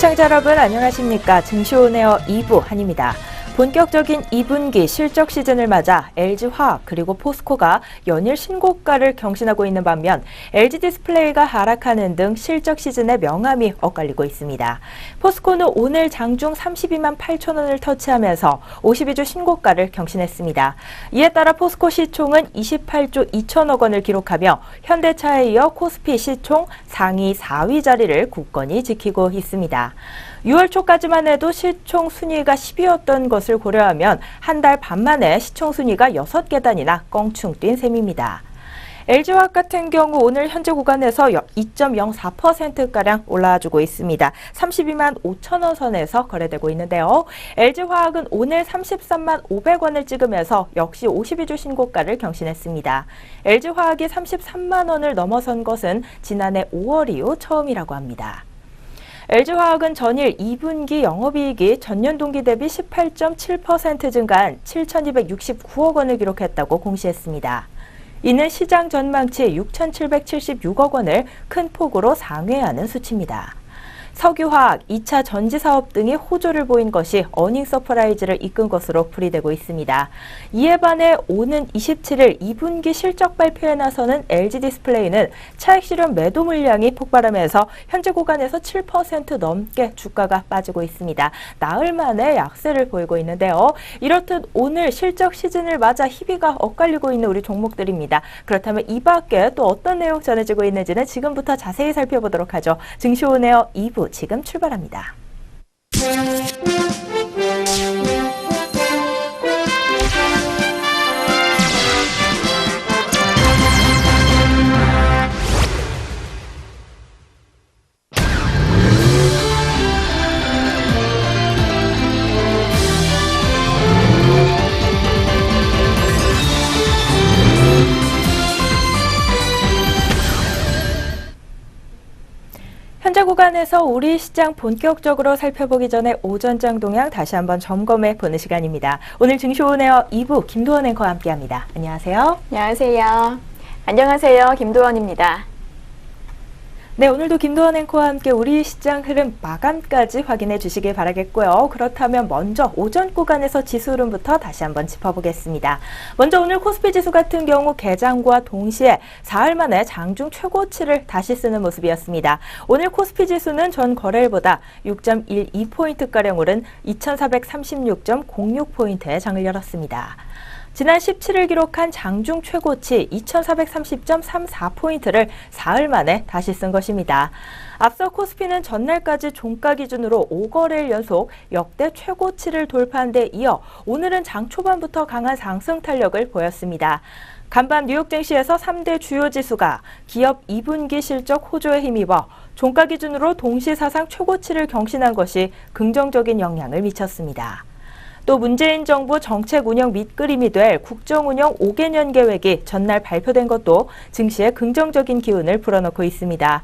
시청자 여러분 안녕하십니까. 증시오네어 2부 한입니다. 본격적인 2분기 실적 시즌을 맞아 LG화학 그리고 포스코가 연일 신고가를 경신하고 있는 반면 LG디스플레이가 하락하는 등 실적 시즌의 명암이 엇갈리고 있습니다. 포스코는 오늘 장중 32만 8천 원을 터치하면서 52주 신고가를 경신했습니다. 이에 따라 포스코 시총은 28조 2천억 원을 기록하며 현대차에 이어 코스피 시총 상위 4위 자리를 굳건히 지키고 있습니다. 6월 초까지만 해도 시총 순위가 10위였던 것을 고려하면 한 달 반 만에 시총 순위가 6계단이나 껑충 뛴 셈입니다. LG화학 같은 경우 오늘 현재 구간에서 2.04%가량 올라와주고 있습니다. 32만 5천 원 선에서 거래되고 있는데요. LG화학은 오늘 33만 500원을 찍으면서 역시 52주 신고가를 경신했습니다. LG화학이 33만 원을 넘어선 것은 지난해 5월 이후 처음이라고 합니다. LG화학은 전일 2분기 영업이익이 전년 동기 대비 18.7% 증가한 7,269억 원을 기록했다고 공시했습니다. 이는 시장 전망치 6,776억 원을 큰 폭으로 상회하는 수치입니다. 석유화학, 2차 전지 사업 등이 호조를 보인 것이 어닝 서프라이즈를 이끈 것으로 풀이되고 있습니다. 이에 반해 오는 27일 2분기 실적 발표에 나서는 LG디스플레이는 차익 실현 매도 물량이 폭발하면서 현재 구간에서 7% 넘게 주가가 빠지고 있습니다. 나흘 만에 약세를 보이고 있는데요. 이렇듯 오늘 실적 시즌을 맞아 희비가 엇갈리고 있는 우리 종목들입니다. 그렇다면 이 밖에 또 어떤 내용 전해지고 있는지는 지금부터 자세히 살펴보도록 하죠. 증시오네어 2부 지금 출발합니다. 현재 구간에서 우리 시장 본격적으로 살펴보기 전에 오전장 동향 다시 한번 점검해 보는 시간입니다. 오늘 증시오네어 2부 김도원 앵커와 함께합니다. 안녕하세요. 안녕하세요. 안녕하세요. 김도원입니다. 네, 오늘도 김도원 앵커와 함께 우리 시장 흐름 마감까지 확인해 주시길 바라겠고요. 그렇다면 먼저 오전 구간에서 지수 흐름부터 다시 한번 짚어보겠습니다. 먼저 오늘 코스피 지수 같은 경우 개장과 동시에 사흘 만에 장중 최고치를 다시 쓰는 모습이었습니다. 오늘 코스피 지수는 전 거래일보다 6.12포인트가량 오른 2436.06포인트에 장을 열었습니다. 지난 17일 기록한 장중 최고치 2430.34포인트를 사흘 만에 다시 쓴 것입니다. 앞서 코스피는 전날까지 종가 기준으로 5거래일 연속 역대 최고치를 돌파한 데 이어 오늘은 장 초반부터 강한 상승 탄력을 보였습니다. 간밤 뉴욕 증시에서 3대 주요 지수가 기업 2분기 실적 호조에 힘입어 종가 기준으로 동시 사상 최고치를 경신한 것이 긍정적인 영향을 미쳤습니다. 또 문재인 정부 정책 운영 밑그림이 될 국정운영 5개년 계획이 전날 발표된 것도 증시에 긍정적인 기운을 불어넣고 있습니다.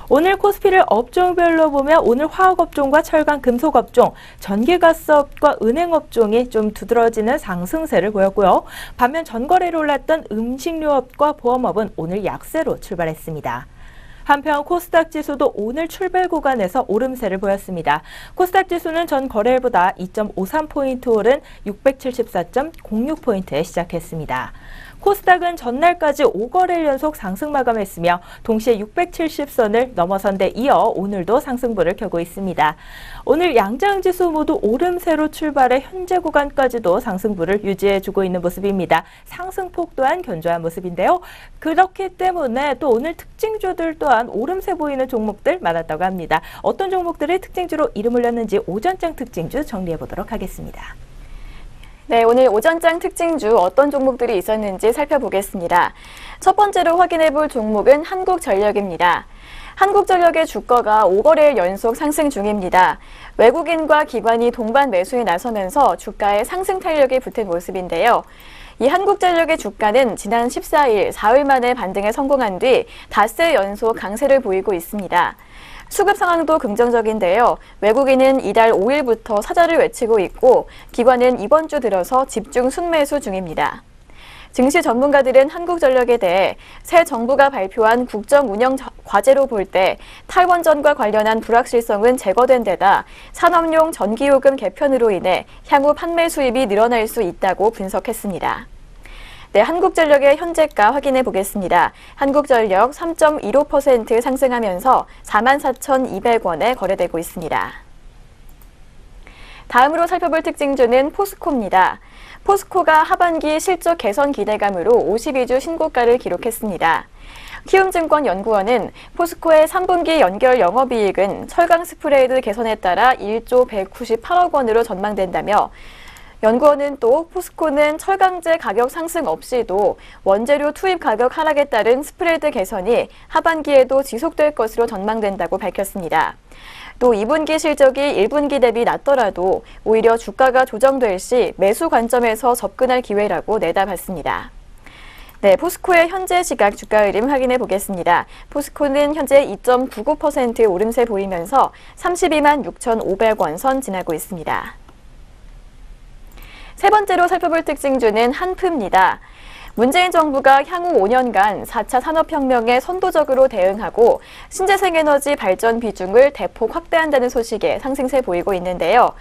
오늘 코스피를 업종별로 보면 오늘 화학업종과 철강 금속업종, 전기가스업과 은행업종이 좀 두드러지는 상승세를 보였고요. 반면 전거래로 올랐던 음식료업과 보험업은 오늘 약세로 출발했습니다. 한편 코스닥 지수도 오늘 출발 구간에서 오름세를 보였습니다. 코스닥 지수는 전 거래일보다 2.53포인트 오른 674.06포인트에 시작했습니다. 코스닥은 전날까지 5거래일 연속 상승 마감했으며 동시에 670선을 넘어선 데 이어 오늘도 상승불을 켜고 있습니다. 오늘 양장지수 모두 오름세로 출발해 현재 구간까지도 상승불을 유지해주고 있는 모습입니다. 상승폭 또한 견조한 모습인데요. 그렇기 때문에 또 오늘 특징주들 또한 오름세 보이는 종목들 많았다고 합니다. 어떤 종목들이 특징주로 이름 올렸는지 오전장 특징주 정리해보도록 하겠습니다. 네, 오늘 오전장 특징주 어떤 종목들이 있었는지 살펴보겠습니다. 첫 번째로 확인해볼 종목은 한국전력입니다. 한국전력의 주가가 5거래일 연속 상승 중입니다. 외국인과 기관이 동반 매수에 나서면서 주가에 상승 탄력이 붙은 모습인데요. 이 한국전력의 주가는 지난 14일 사흘 만에 반등에 성공한 뒤 닷새 연속 강세를 보이고 있습니다. 수급 상황도 긍정적인데요. 외국인은 이달 5일부터 사자를 외치고 있고 기관은 이번 주 들어서 집중 순매수 중입니다. 증시 전문가들은 한국전력에 대해 새 정부가 발표한 국정 운영 과제로 볼 때 탈원전과 관련한 불확실성은 제거된 데다 산업용 전기요금 개편으로 인해 향후 판매 수입이 늘어날 수 있다고 분석했습니다. 네, 한국전력의 현재가 확인해 보겠습니다. 한국전력 3.15% 상승하면서 44,200원에 거래되고 있습니다. 다음으로 살펴볼 특징주는 포스코입니다. 포스코가 하반기 실적 개선 기대감으로 52주 신고가를 기록했습니다. 키움증권연구원은 포스코의 3분기 연결 영업이익은 철강 스프레드 개선에 따라 1조 198억 원으로 전망된다며 연구원은 또 포스코는 철강제 가격 상승 없이도 원재료 투입 가격 하락에 따른 스프레드 개선이 하반기에도 지속될 것으로 전망된다고 밝혔습니다. 또 2분기 실적이 1분기 대비 낮더라도 오히려 주가가 조정될 시 매수 관점에서 접근할 기회라고 내다봤습니다. 네, 포스코의 현재 시각 주가 흐름 확인해 보겠습니다. 포스코는 현재 2.99% 오름세 보이면서 32만 6,500원 선 지나고 있습니다. 세 번째로 살펴볼 특징주는 한프입니다. 문재인 정부가 향후 5년간 4차 산업혁명에 선도적으로 대응하고 신재생에너지 발전 비중을 대폭 확대한다는 소식에 상승세 보이고 있는데요.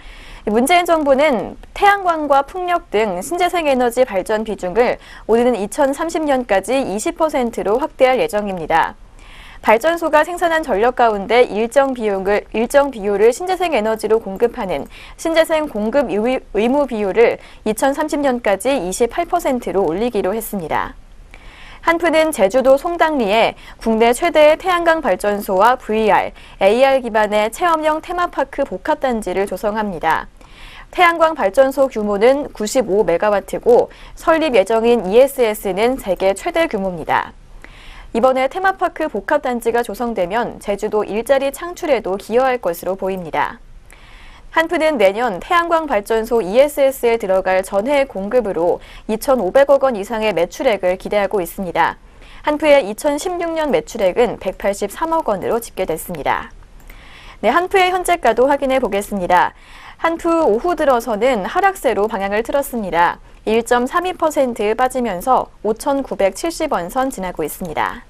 문재인 정부는 태양광과 풍력 등 신재생에너지 발전 비중을 오는 2030년까지 20%로 확대할 예정입니다. 발전소가 생산한 전력 가운데 일정 비율을 신재생 에너지로 공급하는 신재생 공급 의무 비율을 2030년까지 28%로 올리기로 했습니다. 한프는 제주도 송당리에 국내 최대의 태양광 발전소와 VR, AR 기반의 체험형 테마파크 복합단지를 조성합니다. 태양광 발전소 규모는 95메가와트고 설립 예정인 ESS는 세계 최대 규모입니다. 이번에 테마파크 복합단지가 조성되면 제주도 일자리 창출에도 기여할 것으로 보입니다. 한프는 내년 태양광 발전소 ESS에 들어갈 전해 공급으로 2,500억 원 이상의 매출액을 기대하고 있습니다. 한프의 2016년 매출액은 183억 원으로 집계됐습니다. 네, 한프의 현재가도 확인해 보겠습니다. 한프 오후 들어서는 하락세로 방향을 틀었습니다. 1.32% 빠지면서 5,970원 선 지나고 있습니다.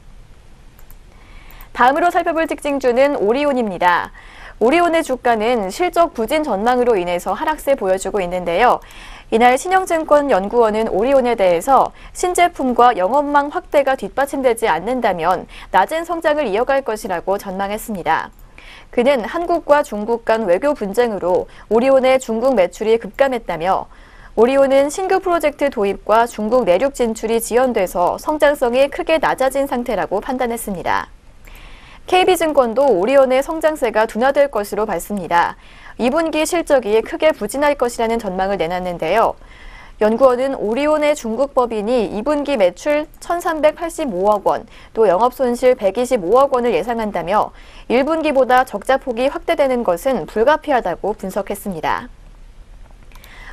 다음으로 살펴볼 특징주는 오리온입니다. 오리온의 주가는 실적 부진 전망으로 인해서 하락세 보여주고 있는데요. 이날 신영증권연구원은 오리온에 대해서 신제품과 영업망 확대가 뒷받침되지 않는다면 낮은 성장을 이어갈 것이라고 전망했습니다. 그는 한국과 중국 간 외교 분쟁으로 오리온의 중국 매출이 급감했다며 오리온은 신규 프로젝트 도입과 중국 내륙 진출이 지연돼서 성장성이 크게 낮아진 상태라고 판단했습니다. KB증권도 오리온의 성장세가 둔화될 것으로 봤습니다. 2분기 실적이 크게 부진할 것이라는 전망을 내놨는데요. 연구원은 오리온의 중국 법인이 2분기 매출 1,385억 원, 또 영업손실 125억 원을 예상한다며 1분기보다 적자폭이 확대되는 것은 불가피하다고 분석했습니다.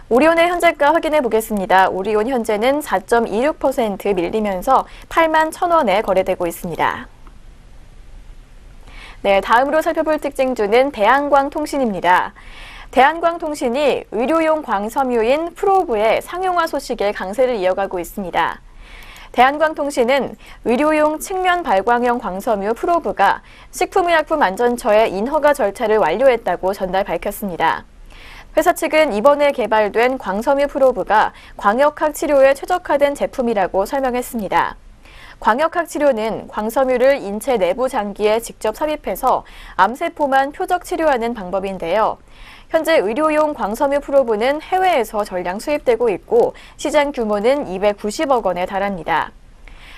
오리온의 현재가 확인해 보겠습니다. 오리온 현재는 4.26% 밀리면서 8만 1,000원에 거래되고 있습니다. 네, 다음으로 살펴볼 특징주는 대한광통신입니다. 대한광통신이 의료용 광섬유인 프로브의 상용화 소식에 강세를 이어가고 있습니다. 대한광통신은 의료용 측면 발광형 광섬유 프로브가 식품의약품안전처의 인허가 절차를 완료했다고 전날 밝혔습니다. 회사 측은 이번에 개발된 광섬유 프로브가 광역학 치료에 최적화된 제품이라고 설명했습니다. 광역학 치료는 광섬유를 인체 내부 장기에 직접 삽입해서 암세포만 표적 치료하는 방법인데요. 현재 의료용 광섬유 프로브는 해외에서 전량 수입되고 있고 시장 규모는 290억 원에 달합니다.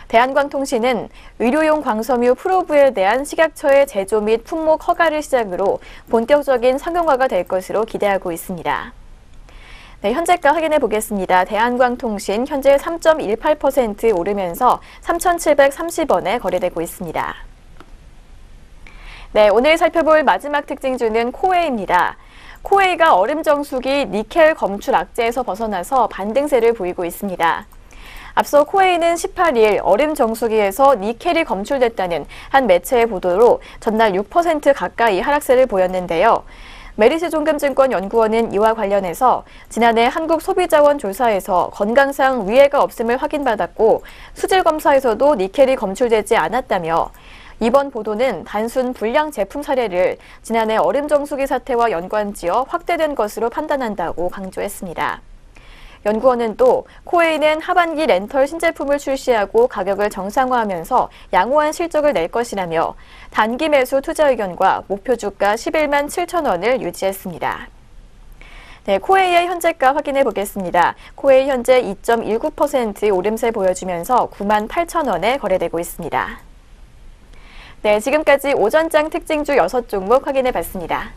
대한광통신은 의료용 광섬유 프로브에 대한 식약처의 제조 및 품목 허가를 시작으로 본격적인 상용화가 될 것으로 기대하고 있습니다. 네, 현재가 확인해 보겠습니다. 대한광통신 현재 3.18% 오르면서 3,730원에 거래되고 있습니다. 네, 오늘 살펴볼 마지막 특징주는 코웨이입니다. 코웨이가 얼음 정수기 니켈 검출 악재에서 벗어나서 반등세를 보이고 있습니다. 앞서 코웨이는 18일 얼음 정수기에서 니켈이 검출됐다는 한 매체의 보도로 전날 6% 가까이 하락세를 보였는데요. 메리츠종금증권연구원은 이와 관련해서 지난해 한국소비자원 조사에서 건강상 위해가 없음을 확인받았고 수질 검사에서도 니켈이 검출되지 않았다며 이번 보도는 단순 불량 제품 사례를 지난해 얼음 정수기 사태와 연관지어 확대된 것으로 판단한다고 강조했습니다. 연구원은 또 코웨이는 하반기 렌털 신제품을 출시하고 가격을 정상화하면서 양호한 실적을 낼 것이라며 단기 매수 투자 의견과 목표 주가 11만 7천 원을 유지했습니다. 네, 코웨이의 현재가 확인해 보겠습니다. 코웨이 현재 2.19% 오름세 보여주면서 9만 8천 원에 거래되고 있습니다. 네, 지금까지 오전장 특징주 6종목 확인해 봤습니다.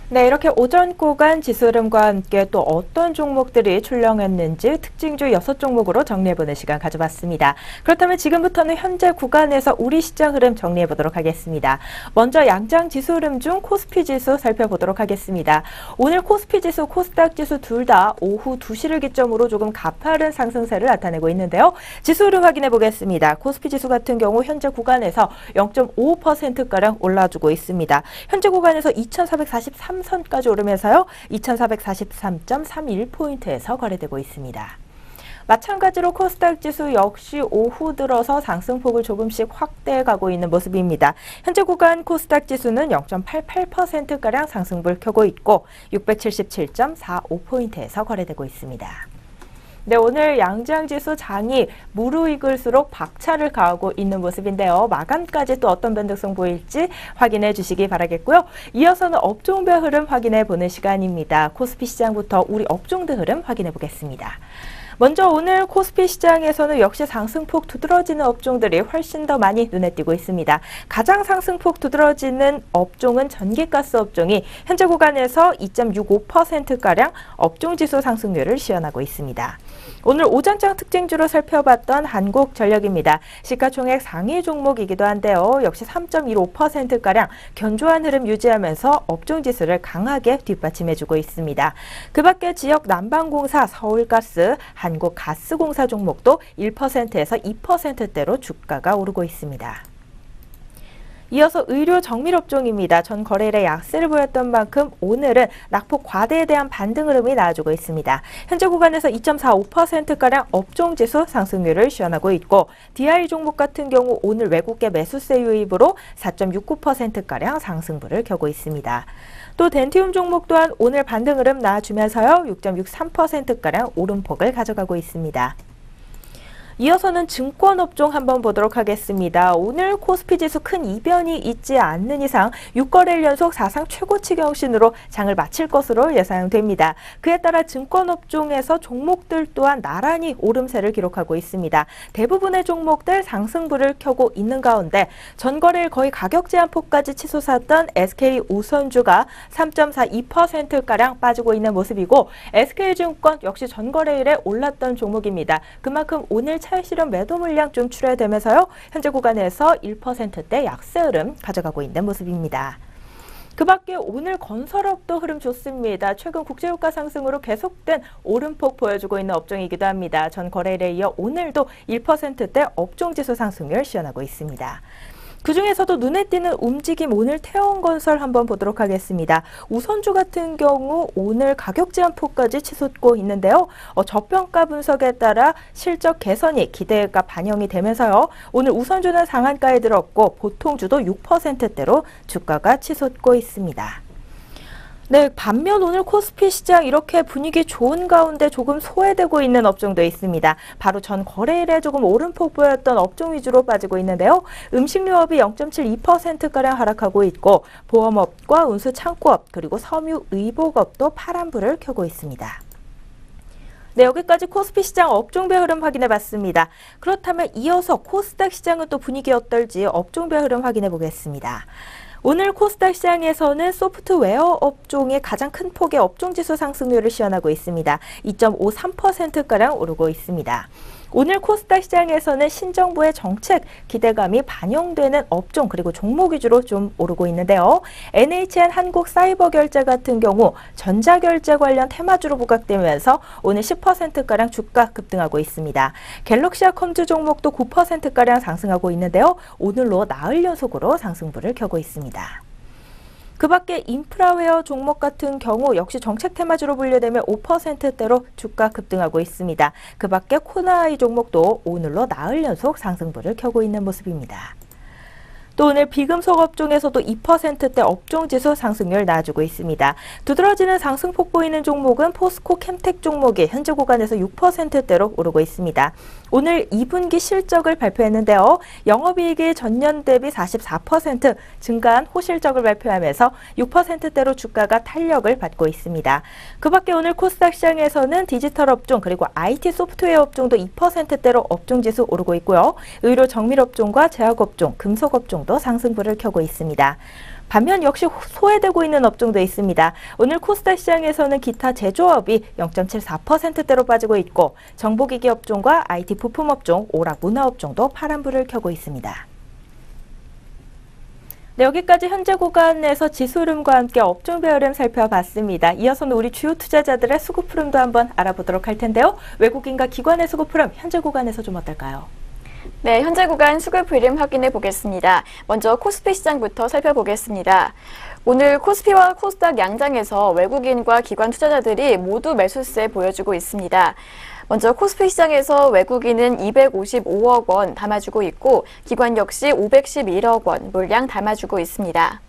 네, 이렇게 오전 구간 지수 흐름과 함께 또 어떤 종목들이 출렁했는지 특징주 6종목으로 정리해보는 시간 가져봤습니다. 그렇다면 지금부터는 현재 구간에서 우리 시장 흐름 정리해보도록 하겠습니다. 먼저 양장 지수 흐름 중 코스피 지수 살펴보도록 하겠습니다. 오늘 코스피 지수, 코스닥 지수 둘 다 오후 2시를 기점으로 조금 가파른 상승세를 나타내고 있는데요. 지수 흐름 확인해 보겠습니다. 코스피 지수 같은 경우 현재 구간에서 0.55%가량 올라주고 있습니다. 현재 구간에서 2443선까지 오르면서요. 2443.31포인트에서 거래되고 있습니다. 마찬가지로 코스닥 지수 역시 오후 들어서 상승폭을 조금씩 확대해 가고 있는 모습입니다. 현재 구간 코스닥 지수는 0.88%가량 상승불 켜고 있고 677.45포인트에서 거래되고 있습니다. 네, 오늘 양장지수 장이 무르익을수록 박차를 가하고 있는 모습인데요. 마감까지 또 어떤 변동성 보일지 확인해 주시기 바라겠고요. 이어서는 업종별 흐름 확인해 보는 시간입니다. 코스피 시장부터 우리 업종들 흐름 확인해 보겠습니다. 먼저 오늘 코스피 시장에서는 역시 상승폭 두드러지는 업종들이 훨씬 더 많이 눈에 띄고 있습니다. 가장 상승폭 두드러지는 업종은 전기가스 업종이 현재 구간에서 2.65%가량 업종지수 상승률을 시현하고 있습니다. 오늘 오전장 특징주로 살펴봤던 한국전력입니다. 시가총액 상위 종목이기도 한데요. 역시 3.15%가량 견조한 흐름 유지하면서 업종지수를 강하게 뒷받침해주고 있습니다. 그 밖에 지역 난방공사, 서울가스, 한국가스공사 종목도 1%에서 2%대로 주가가 오르고 있습니다. 이어서 의료 정밀업종입니다. 전 거래일에 약세를 보였던 만큼 오늘은 낙폭 과대에 대한 반등 흐름이 나와주고 있습니다. 현재 구간에서 2.45%가량 업종지수 상승률을 시현하고 있고 DI 종목 같은 경우 오늘 외국계 매수세 유입으로 4.69%가량 상승불을 켜고 있습니다. 또 덴티움 종목 또한 오늘 반등 흐름 나와주면서요. 6.63%가량 오름폭을 가져가고 있습니다. 이어서는 증권업종 한번 보도록 하겠습니다. 오늘 코스피 지수 큰 이변이 있지 않는 이상 6거래일 연속 사상 최고치 경신으로 장을 마칠 것으로 예상됩니다. 그에 따라 증권업종에서 종목들 또한 나란히 오름세를 기록하고 있습니다. 대부분의 종목들 상승불을 켜고 있는 가운데 전거래일 거의 가격 제한폭까지 치솟았던 SK우선주가 3.42%가량 빠지고 있는 모습이고 SK증권 역시 전거래일에 올랐던 종목입니다. 그만큼 오늘 차익 실현 매도 물량 좀 출회되면서요. 현재 구간에서 1%대 약세 흐름 가져가고 있는 모습입니다. 그 밖에 오늘 건설업도 흐름 좋습니다. 최근 국제유가 상승으로 계속된 오름폭 보여주고 있는 업종이기도 합니다. 전 거래일에 이어 오늘도 1%대 업종지수 상승률 시현하고 있습니다. 그중에서도 눈에 띄는 움직임 오늘 태원건설 한번 보도록 하겠습니다. 우선주 같은 경우 오늘 가격 제한폭까지 치솟고 있는데요. 저평가 분석에 따라 실적 개선이 기대가 반영이 되면서요. 오늘 우선주는 상한가에 들었고 보통주도 6%대로 주가가 치솟고 있습니다. 네, 반면 오늘 코스피 시장 이렇게 분위기 좋은 가운데 조금 소외되고 있는 업종도 있습니다. 바로 전 거래일에 조금 오름폭 보였던 업종 위주로 빠지고 있는데요. 음식료업이 0.72%가량 하락하고 있고 보험업과 운수창고업 그리고 섬유의복업도 파란불을 켜고 있습니다. 네, 여기까지 코스피 시장 업종별 흐름 확인해 봤습니다. 그렇다면 이어서 코스닥 시장은 또 분위기 어떨지 업종별 흐름 확인해 보겠습니다. 오늘 코스닥 시장에서는 소프트웨어 업종의 가장 큰 폭의 업종지수 상승률을 시현하고 있습니다. 2.53%가량 오르고 있습니다. 오늘 코스닥 시장에서는 신정부의 정책 기대감이 반영되는 업종 그리고 종목 위주로 좀 오르고 있는데요. NHN 한국사이버결제 같은 경우 전자결제 관련 테마주로 부각되면서 오늘 10%가량 주가 급등하고 있습니다. 갤럭시아컴즈 종목도 9%가량 상승하고 있는데요. 오늘로 나흘 연속으로 상승불을 켜고 있습니다. 그 밖에 인프라웨어 종목 같은 경우 역시 정책 테마주로 분류되며 5%대로 주가 급등하고 있습니다. 그 밖에 코나이 종목도 오늘로 나흘 연속 상승불을 켜고 있는 모습입니다. 또 오늘 비금속 업종에서도 2%대 업종지수 상승률 나와주고 있습니다. 두드러지는 상승폭 보이는 종목은 포스코 캠텍 종목이 현재 구간에서 6%대로 오르고 있습니다. 오늘 2분기 실적을 발표했는데요. 영업이익이 전년 대비 44% 증가한 호실적을 발표하면서 6%대로 주가가 탄력을 받고 있습니다. 그 밖에 오늘 코스닥 시장에서는 디지털 업종 그리고 IT 소프트웨어 업종도 2%대로 업종지수 오르고 있고요. 의료 정밀 업종과 제약 업종, 금속 업종도 상승불을 켜고 있습니다. 반면 역시 소외되고 있는 업종도 있습니다. 오늘 코스닥 시장에서는 기타 제조업이 0.74%대로 빠지고 있고 정보기기 업종과 IT 부품 업종, 오락 문화 업종도 파란불을 켜고 있습니다. 네, 여기까지 현재 구간에서 지수 흐름과 함께 업종별 흐름 살펴봤습니다. 이어서는 우리 주요 투자자들의 수급 흐름도 한번 알아보도록 할 텐데요. 외국인과 기관의 수급 흐름 현재 구간에서 좀 어떨까요? 네, 현재 구간 수급 흐름 확인해 보겠습니다. 먼저 코스피 시장부터 살펴보겠습니다. 오늘 코스피와 코스닥 양장에서 외국인과 기관 투자자들이 모두 매수세 보여주고 있습니다. 먼저 코스피 시장에서 외국인은 255억 원 담아주고 있고 기관 역시 511억 원 물량 담아주고 있습니다.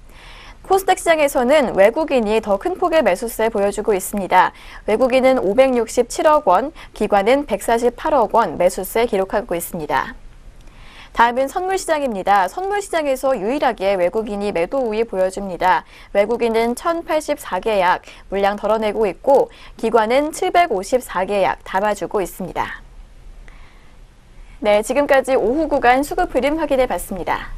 코스닥 시장에서는 외국인이 더 큰 폭의 매수세 보여주고 있습니다. 외국인은 567억 원, 기관은 148억 원 매수세 기록하고 있습니다. 다음은 선물시장입니다. 선물시장에서 유일하게 외국인이 매도 우위 보여줍니다. 외국인은 1084계약 물량 덜어내고 있고 기관은 754계약 담아주고 있습니다. 네, 지금까지 오후 구간 수급 흐름 확인해 봤습니다.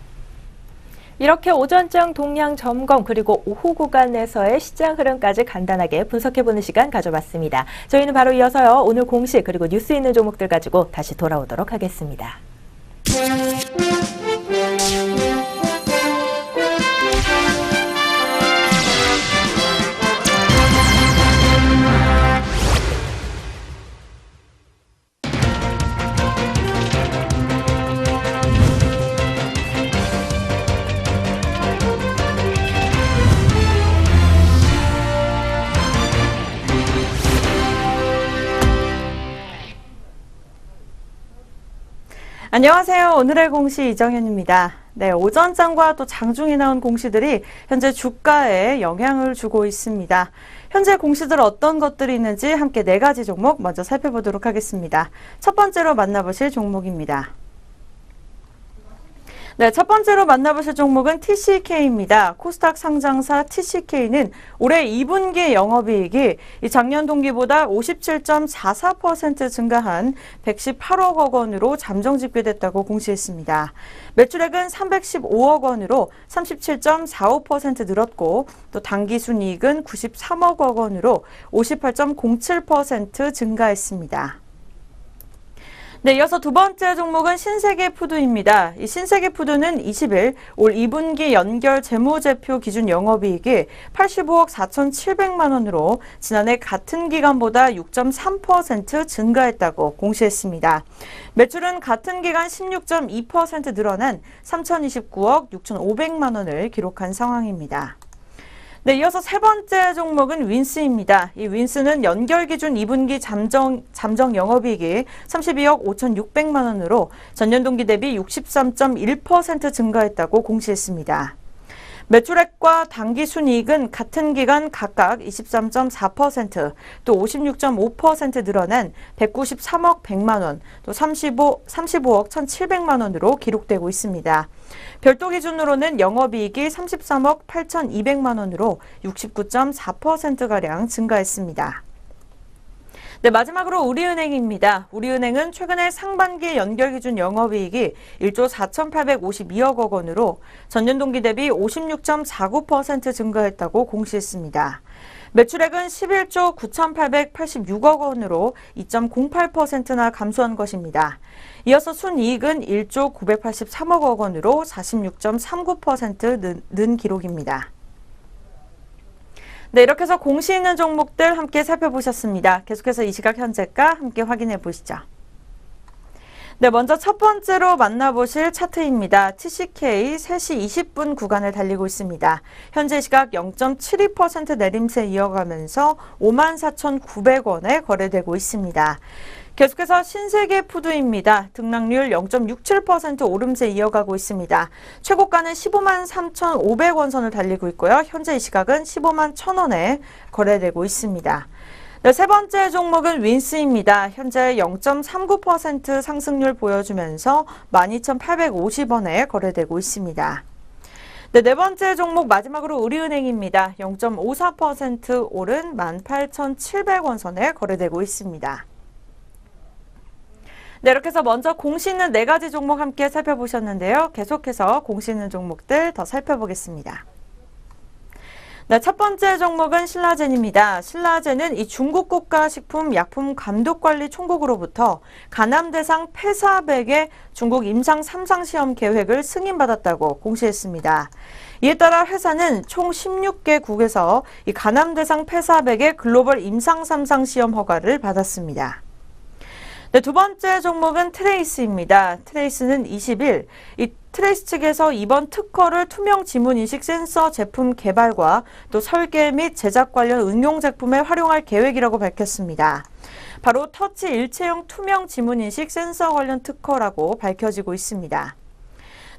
이렇게 오전장 동향 점검 그리고 오후 구간에서의 시장 흐름까지 간단하게 분석해보는 시간 가져봤습니다. 저희는 바로 이어서요. 오늘 공시 그리고 뉴스 있는 종목들 가지고 다시 돌아오도록 하겠습니다. 안녕하세요. 오늘의 공시 이정현입니다. 네, 오전장과 또 장중에 나온 공시들이 현재 주가에 영향을 주고 있습니다. 현재 공시들 어떤 것들이 있는지 함께 4가지 종목 먼저 살펴보도록 하겠습니다. 첫 번째로 만나보실 종목입니다. 네, 첫 번째로 만나보실 종목은 TCK입니다. 코스닥 상장사 TCK는 올해 2분기 영업이익이 작년 동기보다 57.44% 증가한 118억 원으로 잠정 집계됐다고 공시했습니다. 매출액은 315억 원으로 37.45% 늘었고 또 당기순이익은 93억 원으로 58.07% 증가했습니다. 네, 이어서 두 번째 종목은 신세계푸드입니다. 이 신세계푸드는 20일 올 2분기 연결 재무제표 기준 영업이익이 85억 4,700만 원으로 지난해 같은 기간보다 6.3% 증가했다고 공시했습니다. 매출은 같은 기간 16.2% 늘어난 3,029억 6,500만 원을 기록한 상황입니다. 네, 이어서 세 번째 종목은 윈스입니다. 이 윈스는 연결 기준 2분기 잠정 영업이익이 32억 5,600만 원으로 전년 동기 대비 63.1% 증가했다고 공시했습니다. 매출액과 당기순이익은 같은 기간 각각 23.4%, 또 56.5% 늘어난 193억 100만 원, 또 35억 1,700만 원으로 기록되고 있습니다. 별도 기준으로는 영업이익이 33억 8,200만 원으로 69.4%가량 증가했습니다. 네, 마지막으로 우리은행입니다. 우리은행은 최근에 상반기 연결기준 영업이익이 1조 4,852억 원으로 전년 동기 대비 56.49% 증가했다고 공시했습니다. 매출액은 11조 9,886억 원으로 2.08%나 감소한 것입니다. 이어서 순이익은 1조 983억 원으로 46.39% 는 기록입니다. 네, 이렇게 해서 공시 있는 종목들 함께 살펴보셨습니다. 계속해서 이 시각 현재가 함께 확인해 보시죠. 네, 먼저 첫 번째로 만나보실 차트입니다. TCK 3시 20분 구간을 달리고 있습니다. 현재 시각 0.72% 내림세 이어가면서 54,900원에 거래되고 있습니다. 계속해서 신세계 푸드입니다. 등락률 0.67% 오름세 이어가고 있습니다. 최고가는 15만 3,500원 선을 달리고 있고요. 현재 이 시각은 15만 1,000원에 거래되고 있습니다. 네, 세 번째 종목은 윈스입니다. 현재 0.39% 상승률 보여주면서 12,850원에 거래되고 있습니다. 네, 네 번째 종목 마지막으로 우리은행입니다. 0.54% 오른 18,700원 선에 거래되고 있습니다. 네, 이렇게 해서 먼저 공시 있는 네 가지 종목 함께 살펴보셨는데요. 계속해서 공시 있는 종목들 더 살펴보겠습니다. 네, 첫 번째 종목은 신라젠입니다. 신라젠은 이 중국 국가식품약품감독관리총국으로부터 가남 대상 폐사백의 중국 임상 3상 시험 계획을 승인받았다고 공시했습니다. 이에 따라 회사는 총 16개국에서 이 가남 대상 폐사백의 글로벌 임상 3상 시험 허가를 받았습니다. 네, 두 번째 종목은 트레이스입니다. 트레이스는 20일 이 트레이스 측에서 이번 특허를 투명 지문 인식 센서 제품 개발과 또 설계 및 제작 관련 응용 제품에 활용할 계획이라고 밝혔습니다. 바로 터치 일체형 투명 지문 인식 센서 관련 특허라고 밝혀지고 있습니다.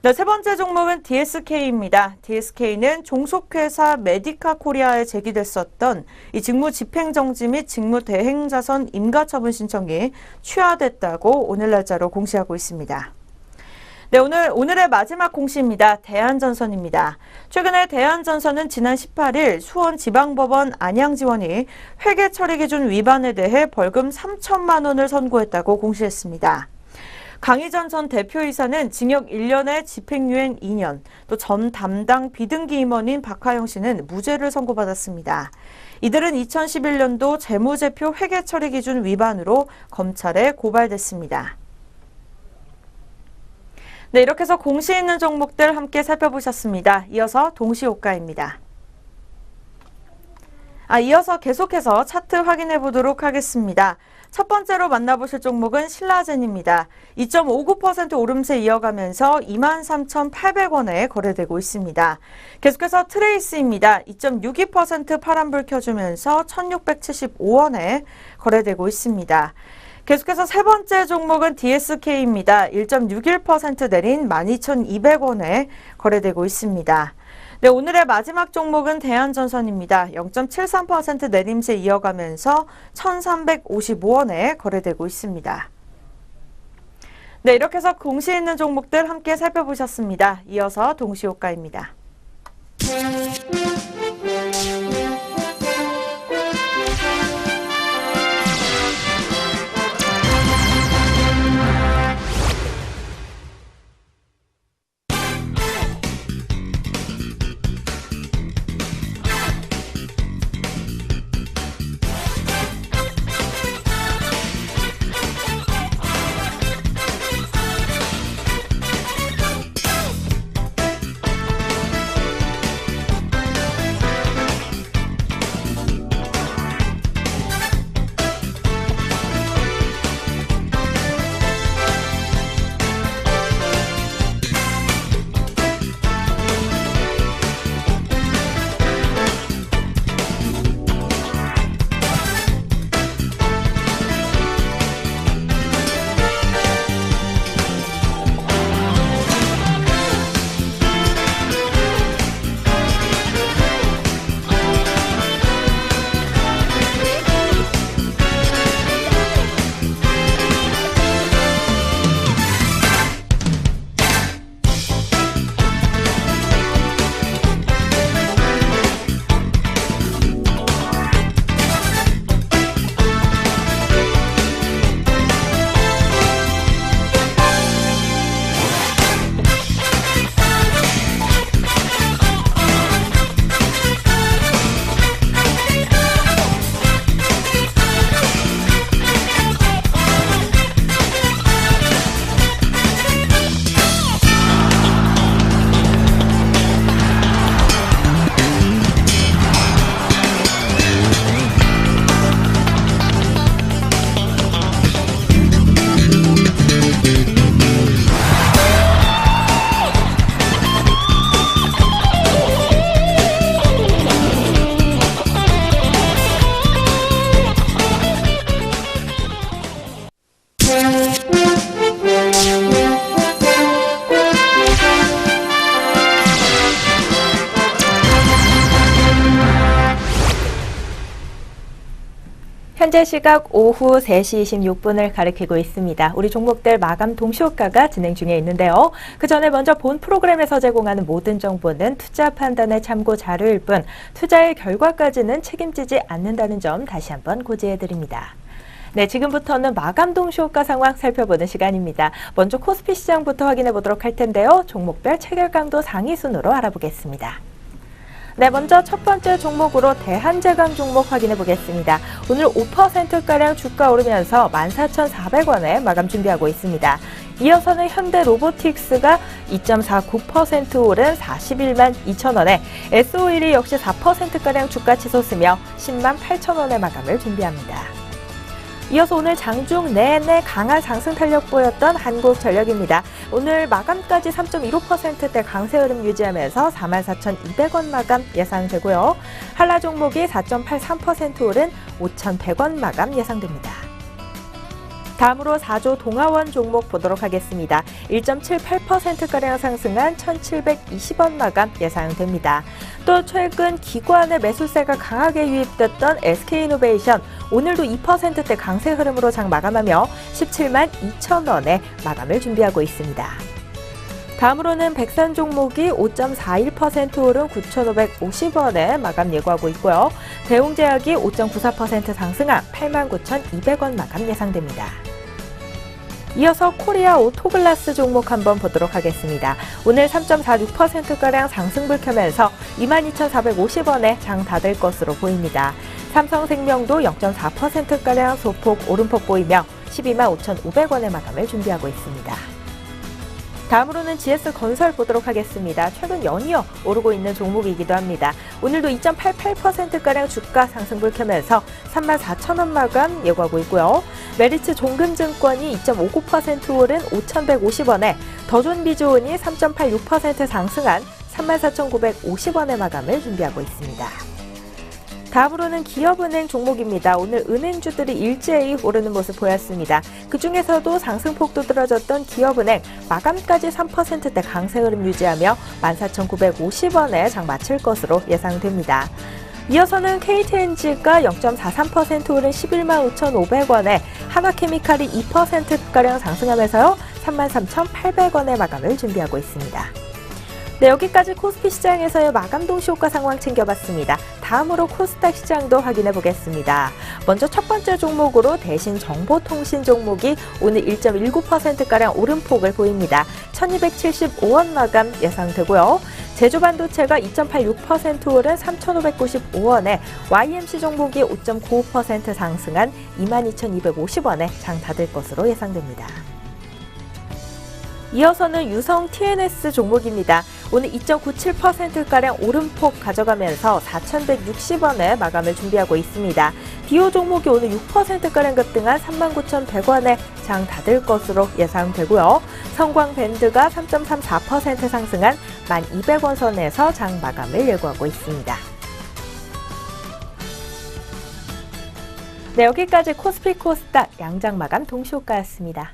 네, 세 번째 종목은 DSK입니다. DSK는 종속회사 메디카 코리아에 제기됐었던 이 직무 집행정지 및 직무 대행자선 임가처분 신청이 취하됐다고 오늘 날짜로 공시하고 있습니다. 네, 오늘의 마지막 공시입니다. 대한전선입니다. 최근에 대한전선은 지난 18일 수원지방법원 안양지원이 회계처리기준 위반에 대해 벌금 3천만 원을 선고했다고 공시했습니다. 강희전 전 대표이사는 징역 1년에 집행유예 2년, 또 전 담당 비등기 임원인 박하영 씨는 무죄를 선고받았습니다. 이들은 2011년도 재무제표 회계처리 기준 위반으로 검찰에 고발됐습니다. 네, 이렇게 해서 공시 있는 종목들 함께 살펴보셨습니다. 이어서 동시호가입니다. 이어서 계속해서 차트 확인해 보도록 하겠습니다. 첫 번째로 만나보실 종목은 신라젠입니다. 2.59% 오름세 이어가면서 23,800원에 거래되고 있습니다. 계속해서 트레이스입니다. 2.62% 파란불 켜주면서 1,675원에 거래되고 있습니다. 계속해서 세 번째 종목은 DSK입니다. 1.61% 내린 12,200원에 거래되고 있습니다. 네, 오늘의 마지막 종목은 대한전선입니다. 0.73% 내림세 이어가면서 1,355원에 거래되고 있습니다. 네, 이렇게 해서 공시 있는 종목들 함께 살펴보셨습니다. 이어서 동시호가입니다. 현재 시각 오후 3시 26분을 가리키고 있습니다. 우리 종목들 마감 동시효과가 진행 중에 있는데요. 그 전에 먼저 본 프로그램에서 제공하는 모든 정보는 투자 판단의 참고 자료일 뿐 투자의 결과까지는 책임지지 않는다는 점 다시 한번 고지해드립니다. 네, 지금부터는 마감 동시효과 상황 살펴보는 시간입니다. 먼저 코스피 시장부터 확인해 보도록 할 텐데요. 종목별 체결 강도 상위 순으로 알아보겠습니다. 네, 먼저 첫 번째 종목으로 대한제강 종목 확인해 보겠습니다. 오늘 5%가량 주가 오르면서 14,400원에 마감 준비하고 있습니다. 이어서는 현대로보틱스가 2.49% 오른 41만 2천원에 S-오일이 역시 4%가량 주가 치솟으며 10만 8천원에 마감을 준비합니다. 이어서 오늘 장중 내내 강한 상승 탄력 보였던 한국전력입니다. 오늘 마감까지 3.15%대 강세 흐름 유지하면서 44,200원 마감 예상되고요. 한라 종목이 4.83% 오른 5,100원 마감 예상됩니다. 다음으로 4조 동아원 종목 보도록 하겠습니다. 1.78%가량 상승한 1,720원 마감 예상됩니다. 또 최근 기관의 매수세가 강하게 유입됐던 SK이노베이션 오늘도 2%대 강세 흐름으로 장 마감하며 17만 2천원에 마감을 준비하고 있습니다. 다음으로는 백산 종목이 5.41% 오른 9,550원에 마감 예고하고 있고요. 대웅제약이 5.94% 상승한 89,200원 마감 예상됩니다. 이어서 코리아 오토글라스 종목 한번 보도록 하겠습니다. 오늘 3.46%가량 상승불 켜면서 22,450원에 장 닫을 것으로 보입니다. 삼성생명도 0.4%가량 소폭 오름폭 보이며 12만 5,500원에 마감을 준비하고 있습니다. 다음으로는 GS건설 보도록 하겠습니다. 최근 연이어 오르고 있는 종목이기도 합니다. 오늘도 2.88%가량 주가 상승불 켜면서 34,000원 마감 예고하고 있고요. 메리츠 종금증권이 2.59% 오른 5,150원에 더존비조온이 3.86% 상승한 34,950원의 마감을 준비하고 있습니다. 다음으로는 기업은행 종목입니다. 오늘 은행주들이 일제히 오르는 모습 보였습니다. 그중에서도 상승폭도 떨어졌던 기업은행 마감까지 3%대 강세 흐름 유지하며 14,950원에 장 마칠 것으로 예상됩니다. 이어서는 KTNG가 0.43% 오른 11만 5,500원에 하나케미칼이 2%가량 상승하면서요. 33,800원에 마감을 준비하고 있습니다. 네, 여기까지 코스피 시장에서의 마감 동시효과 상황 챙겨봤습니다. 다음으로 코스닥 시장도 확인해 보겠습니다. 먼저 첫 번째 종목으로 대신정보통신 종목이 오늘 1.19%가량 오름폭을 보입니다. 1,275원 마감 예상되고요. 제조반도체가 2.86% 오른 3,595원에 YMC 종목이 5.95% 상승한 22,250원에 장 닫을 것으로 예상됩니다. 이어서는 유성 TNS 종목입니다. 오늘 2.97%가량 오름폭 가져가면서 4,160원에 마감을 준비하고 있습니다. 디오 종목이 오늘 6%가량 급등한 39,100원에 장 닫을 것으로 예상되고요. 성광밴드가 3.34% 상승한 1,200원 선에서 장 마감을 예고하고 있습니다. 네, 여기까지 코스피 코스닥 양장 마감 동시효과였습니다.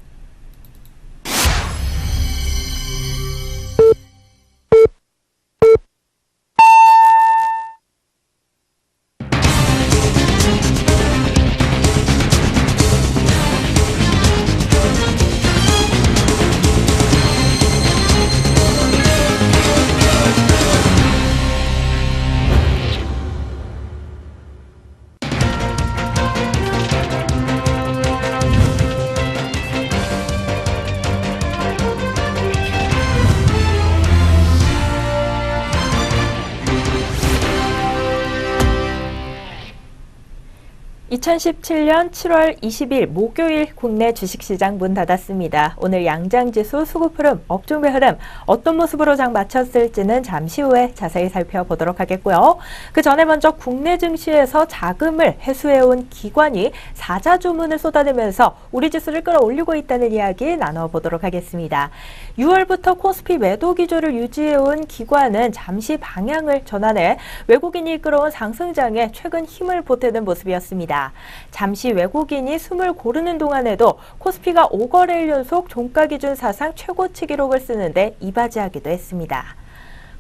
(2017년 7월 20일) 목요일 국내 주식시장 문 닫았습니다. 오늘 양장지수 수급 흐름, 업종별 흐름 어떤 모습으로 장 마쳤을지는 잠시 후에 자세히 살펴보도록 하겠고요. 그 전에 먼저 국내 증시에서 자금을 회수해온 기관이 사자 주문을 쏟아내면서 우리 지수를 끌어올리고 있다는 이야기 나눠보도록 하겠습니다. 6월부터 코스피 매도 기조를 유지해온 기관은 잠시 방향을 전환해 외국인이 이끌어온 상승장에 최근 힘을 보태는 모습이었습니다. 잠시 외국인이 숨을 고르는 동안에도 코스피가 5거래일 연속 종가 기준 사상 최고치 기록을 쓰는데 이바지하기도 했습니다.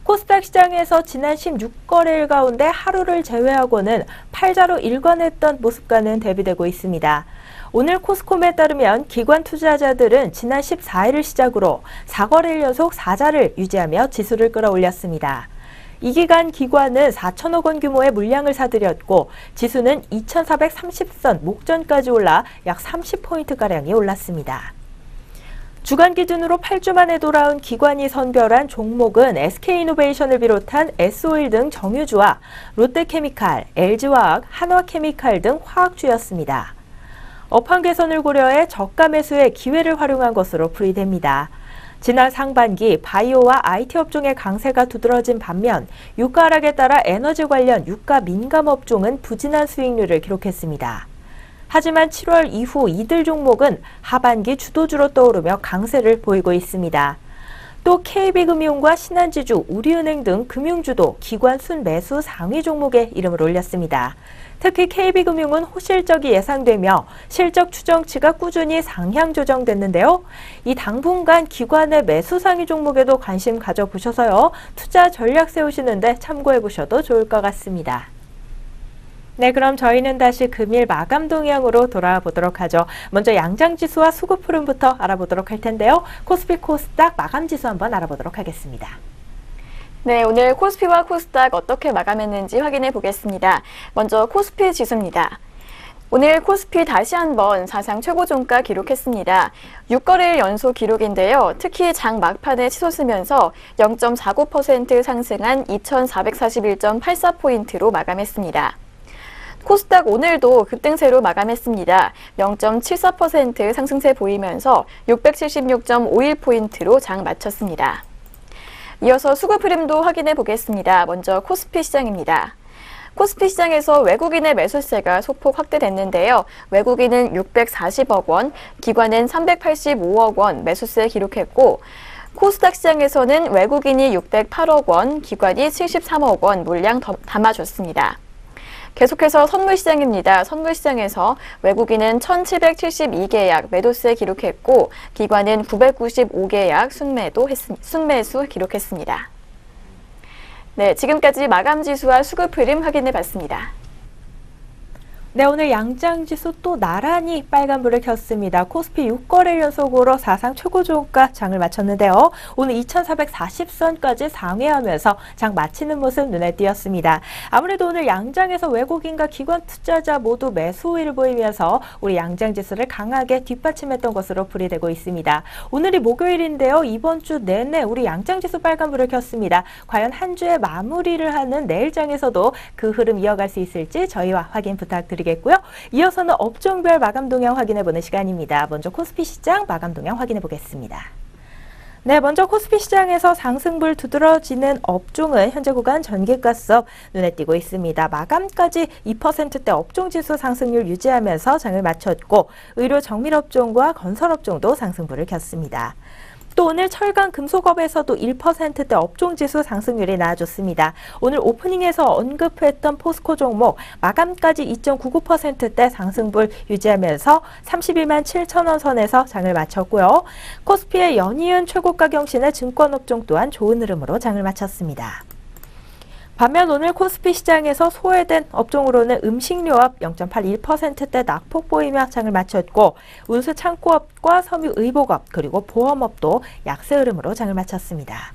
코스닥 시장에서 지난 16거래일 가운데 하루를 제외하고는 팔자로 일관했던 모습과는 대비되고 있습니다. 오늘 코스콤에 따르면 기관 투자자들은 지난 14일을 시작으로 4거래일 연속 4자를 유지하며 지수를 끌어올렸습니다. 이 기간 기관은 4천억 원 규모의 물량을 사들였고 지수는 2430선 목전까지 올라 약 30포인트가량이 올랐습니다. 주간 기준으로 8주 만에 돌아온 기관이 선별한 종목은 SK이노베이션을 비롯한 S-오일 등 정유주와 롯데케미칼, LG화학, 한화케미칼 등 화학주였습니다. 업황 개선을 고려해 저가 매수의 기회를 활용한 것으로 풀이됩니다. 지난 상반기 바이오와 IT 업종의 강세가 두드러진 반면 유가 하락에 따라 에너지 관련 유가 민감 업종은 부진한 수익률을 기록했습니다. 하지만 7월 이후 이들 종목은 하반기 주도주로 떠오르며 강세를 보이고 있습니다. 또 KB금융과 신한지주, 우리은행 등 금융주도 기관 순매수 상위 종목에 이름을 올렸습니다. 특히 KB금융은 호실적이 예상되며 실적 추정치가 꾸준히 상향 조정됐는데요. 이 당분간 기관의 매수 상위 종목에도 관심 가져보셔서요. 투자 전략 세우시는데 참고해보셔도 좋을 것 같습니다. 네, 그럼 저희는 다시 금일 마감 동향으로 돌아와 보도록 하죠. 먼저 양장지수와 수급 흐름부터 알아보도록 할 텐데요. 코스피 코스닥 마감지수 한번 알아보도록 하겠습니다. 네, 오늘 코스피와 코스닥 어떻게 마감했는지 확인해 보겠습니다. 먼저 코스피 지수입니다. 오늘 코스피 다시 한번 사상 최고 종가 기록했습니다. 6거래일 연속 기록인데요. 특히 장 막판에 치솟으면서 0.49% 상승한 2441.84포인트로 마감했습니다. 코스닥 오늘도 급등세로 마감했습니다. 0.74% 상승세 보이면서 676.51포인트로 장 마쳤습니다. 이어서 수급 흐름도 확인해 보겠습니다. 먼저 코스피 시장입니다. 코스피 시장에서 외국인의 매수세가 소폭 확대됐는데요. 외국인은 640억 원, 기관은 385억 원 매수세 기록했고 코스닥 시장에서는 외국인이 608억 원, 기관이 73억 원 물량 담아줬습니다. 계속해서 선물시장입니다. 선물시장에서 외국인은 1772계약 매도세 기록했고 기관은 995계약 순매수 기록했습니다. 네, 지금까지 마감지수와 수급 흐름 확인해봤습니다. 네, 오늘 양장지수 또 나란히 빨간불을 켰습니다. 코스피 6거래일 연속으로 사상 최고 종가 장을 마쳤는데요. 오늘 2440선까지 상회하면서 장 마치는 모습 눈에 띄었습니다. 아무래도 오늘 양장에서 외국인과 기관 투자자 모두 매수 우위를 보이면서 우리 양장지수를 강하게 뒷받침했던 것으로 풀이되고 있습니다. 오늘이 목요일인데요. 이번 주 내내 우리 양장지수 빨간불을 켰습니다. 과연 한 주의 마무리를 하는 내일장에서도 그 흐름 이어갈 수 있을지 저희와 확인 부탁드립니다. 겠고요. 이어서는 업종별 마감 동향 확인해보는 시간입니다. 먼저 코스피 시장 마감 동향 확인해보겠습니다. 네, 먼저 코스피 시장에서 상승불 두드러지는 업종은 현재 구간 전기가스업 눈에 띄고 있습니다. 마감까지 2%대 업종지수 상승률 유지하면서 장을 마쳤고 의료 정밀업종과 건설업종도 상승불을 켰습니다. 또 오늘 철강 금속업에서도 1%대 업종지수 상승률이 나와줬습니다. 오늘 오프닝에서 언급했던 포스코 종목 마감까지 2.99%대 상승불 유지하면서 31만 7천원 선에서 장을 마쳤고요. 코스피의 연이은 최고가 경신의 증권업종 또한 좋은 흐름으로 장을 마쳤습니다. 반면 오늘 코스피 시장에서 소외된 업종으로는 음식료업 0.81%대 낙폭 보이며 장을 마쳤고 운수 창고업과 섬유 의복업 그리고 보험업도 약세 흐름으로 장을 마쳤습니다.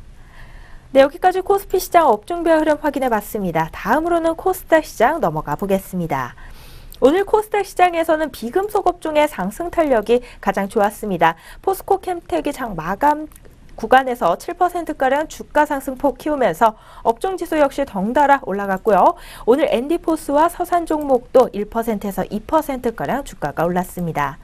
네, 여기까지 코스피 시장 업종별 흐름 확인해 봤습니다. 다음으로는 코스닥 시장 넘어가 보겠습니다. 오늘 코스닥 시장에서는 비금속 업종의 상승 탄력이 가장 좋았습니다. 포스코 캠텍이 장 마감 구간에서 7%가량 주가 상승폭 키우면서 업종지수 역시 덩달아 올라갔고요. 오늘 앤디포스와 서산 종목도 1%에서 2%가량 주가가 올랐습니다.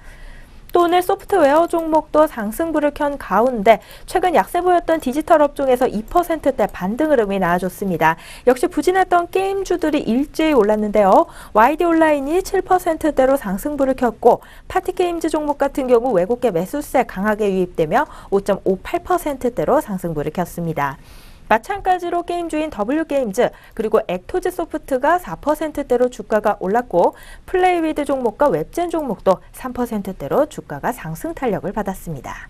또 오늘 소프트웨어 종목도 상승불을 켠 가운데 최근 약세 보였던 디지털 업종에서 2%대 반등 흐름이 나와줬습니다. 역시 부진했던 게임주들이 일제히 올랐는데요. YD 온라인이 7%대로 상승불을 켰고 파티게임즈 종목 같은 경우 외국계 매수세 강하게 유입되며 5.58%대로 상승불을 켰습니다. 마찬가지로 게임주인 W게임즈 그리고 액토즈 소프트가 4%대로 주가가 올랐고 플레이위드 종목과 웹젠 종목도 3%대로 주가가 상승 탄력을 받았습니다.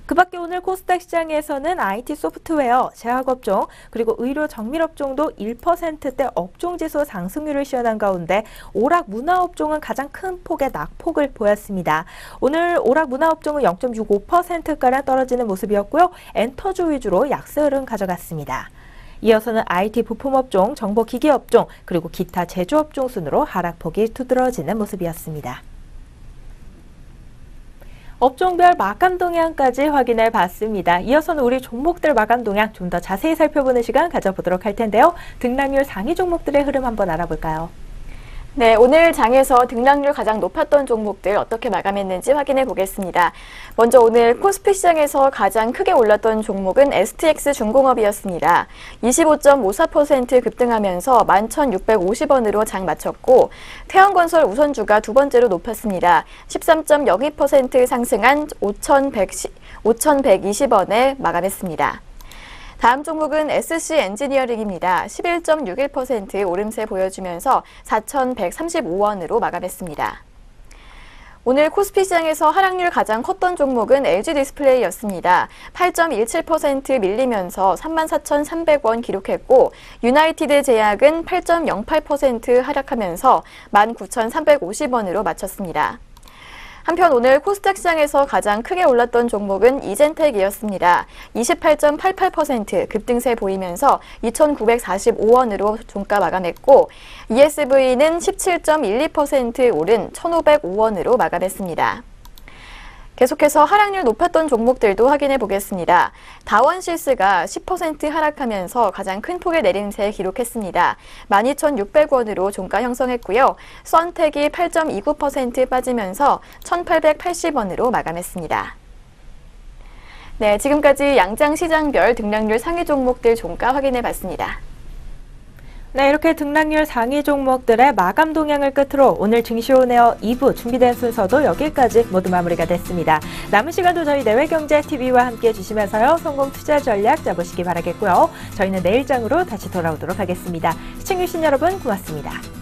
그 밖에 오늘 코스닥 시장에서는 IT 소프트웨어, 제약업종, 그리고 의료 정밀업종도 1%대 업종지수 상승률을 시현한 가운데 오락 문화업종은 가장 큰 폭의 낙폭을 보였습니다. 오늘 오락 문화업종은 0.65%가량 떨어지는 모습이었고요. 엔터주 위주로 약세 흐름 가져갔습니다. 이어서는 IT 부품업종, 정보기기업종, 그리고 기타 제조업종 순으로 하락폭이 두드러지는 모습이었습니다. 업종별 마감 동향까지 확인해 봤습니다. 이어서는 우리 종목들 마감 동향 좀 더 자세히 살펴보는 시간 가져보도록 할 텐데요. 등락률 상위 종목들의 흐름 한번 알아볼까요? 네, 오늘 장에서 등락률 가장 높았던 종목들 어떻게 마감했는지 확인해 보겠습니다. 먼저 오늘 코스피 시장에서 가장 크게 올랐던 종목은 STX 중공업이었습니다. 25.54% 급등하면서 11,650원으로 장 마쳤고 태양건설 우선주가 두 번째로 높았습니다. 13.02% 상승한 5,120원에 마감했습니다. 다음 종목은 SC 엔지니어링입니다. 11.61% 오름세 보여주면서 4,135원으로 마감했습니다. 오늘 코스피 시장에서 하락률 가장 컸던 종목은 LG 디스플레이였습니다. 8.17% 밀리면서 34,300원 기록했고 유나이티드 제약은 8.08% 하락하면서 19,350원으로 마쳤습니다. 한편 오늘 코스닥 시장에서 가장 크게 올랐던 종목은 이젠텍이었습니다. 28.88% 급등세 보이면서 2,945원으로 종가 마감했고 ESV는 17.12% 오른 1,505원으로 마감했습니다. 계속해서 하락률 높았던 종목들도 확인해 보겠습니다. 다원실스가 10% 하락하면서 가장 큰 폭의 내림세 기록했습니다. 12,600원으로 종가 형성했고요. 썬텍이 8.29% 빠지면서 1,880원으로 마감했습니다. 네, 지금까지 양장시장별 등락률 상위 종목들 종가 확인해 봤습니다. 네, 이렇게 등락률 상위 종목들의 마감 동향을 끝으로 오늘 증시오네어 2부 준비된 순서도 여기까지 모두 마무리가 됐습니다. 남은 시간도 저희 내외경제TV와 함께해 주시면서요. 성공 투자 전략 짜보시기 바라겠고요. 저희는 내일 장으로 다시 돌아오도록 하겠습니다. 시청해주신 여러분 고맙습니다.